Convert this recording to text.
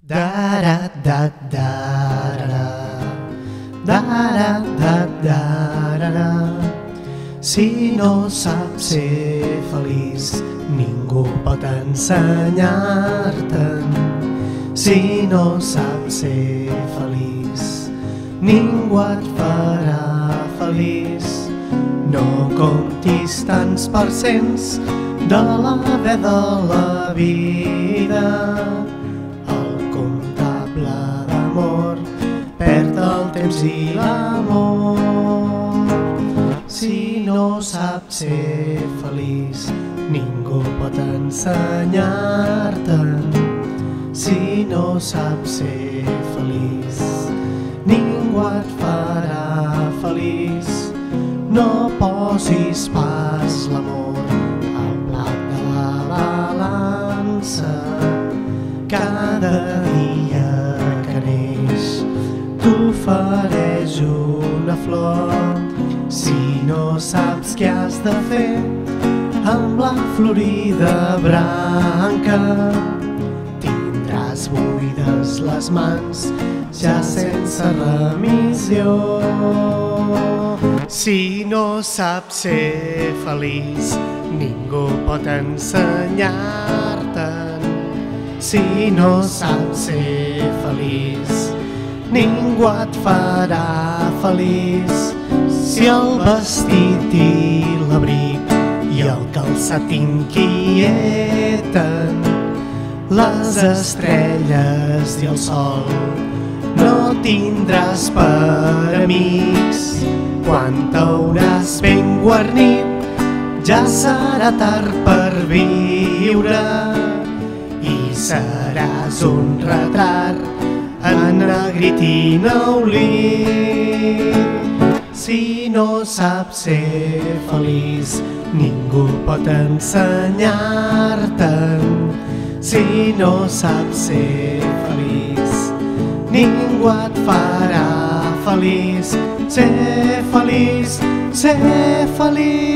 Da da da da da da da da da da. Si no saps ser feliç, ningú pot ensenyar-te'n. Si no saps ser feliç, ningú et farà feliç. No comptis tants percents de l'haver de la vida. El comptable d'amor perd el temps i l'amor. Si no saps ser feliç, ningú pot ensenyar-te'n. Si no saps ser feliç, ningú et farà feliç. No posis pas l'amor al plat de la balança. Cada dia que neix t'ofereix una flor. Si no saps què has de fer amb la florida branca, tindràs buides les mans ja sense remissió. Si no saps ser feliç, ningú pot ensenyar-te'n. Si no saps ser feliç, ningú et farà feliç. Si el vestit i l'abric i el calçat inquieten, les estrelles i el sol no tindràs per amics. Quan t'hauràs ben guarnit, ja serà tard per viure i seràs un retrat ennegrit i neulit. Si no saps ser feliç, ningú pot ensenyar-te'n. Si no saps ser feliç, ningú et farà feliç. Ser feliç, ser feliç.